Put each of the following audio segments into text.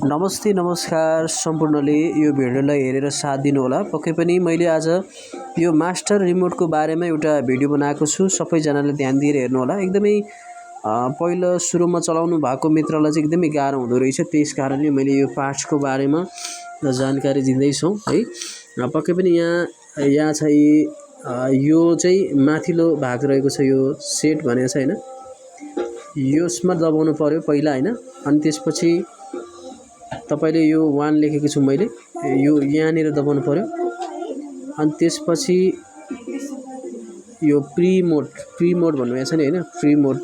नमस्ते नमस्कार सम्पूर्णले यो भिडियोलाई हेरेर साथ दिनुहोला। पक्कै पनि मैले आज यो मास्टर रिमोटको बारेमा एउटा भिडियो बनाएको छु। सबैजनाले ध्यान दिएर हेर्नुहोला। एकदमै पहिलो सुरुमा चलाउनु भएको मित्रलाई चाहिँ एकदमै गाह्रो हुँदो रहेछ। त्यसकारणले मैले यो पार्ट्सको बारेमा जानकारी दिँदैछु है। पक्कै पनि यहाँ चाहिँ यो चाहिँ माथिल्लो भाग रहेको छ, यो सेट भनेको छ हैन। यसमा दबाउनु पर्यो पहिला हैन, अनि त्यसपछि तपाईले यो 1 लेखेको छु मैले, यो यहाँनिर दबाउनु पर्यो। अनि त्यसपछि यो प्री मोड भन्नुभएको छ नि हैन, प्री मोड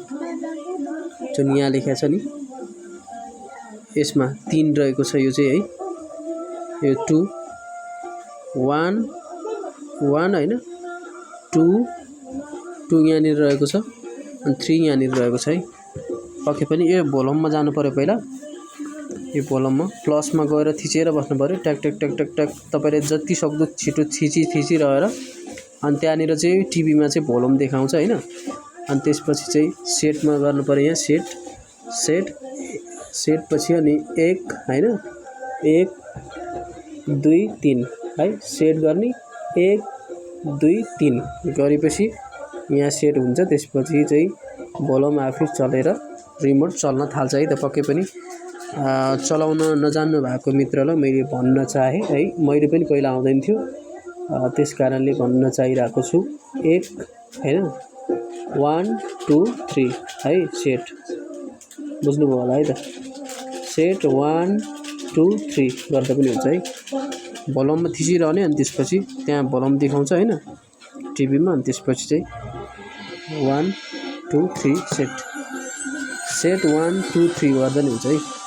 जुन यहाँ लेखेको छ नि, यसमा 3 रहेको छ यो चाहिँ है। यो 2 1 1 हैन, 2 यहाँनिर रहेको छ, अनि 3 यहाँनिर रहेको छ है। पक्कै पनि यो भोल्युममा जानु पर्यो पहिला। यो भोल्युममा प्लसमा गएर थिचेर बस्नु पर्यो। टक टक टक टक टक तपाईले जति सक्दो छिटो थिचिरहेर, अनि त्यहाँनिर चाहिँ टिभीमा चाहिँ भोल्युम देखाउँछ हैन। अनि त्यसपछि चाहिँ सेटमा गर्नु पर्यो। यहाँ सेट पछि अनि 1 हैन, 1 2 3 है, सेट गर्ने 1 2 3 गरेपछि यहाँ सेट हुन्छ। त्यसपछि चाहिँ भोल्युम आफै चलेर रिमोट चल्न थाल्छ है। त पक्कै पनि चलाउन नजान्नु भएको मित्रलाई मैले भन्न चाहे है। मैले पनि पहिला आउँदैन थियो, त्यसकारणले भन्न चाहिरहेको छु। 1 हैन, 1 2 3 है, सेट बुझ्नुभयो होला है त। सेट 1 2 3 गर्दा पनि हुन्छ है। भोल्युममा थिचिरहने, अनि त्यसपछि त्यहाँ भोल्युम देखाउँछ हैन टिभीमा। अनि त्यसपछि चाहिँ 1 2 3 सेट 1 2 3 गर्दा नि हुन्छ है।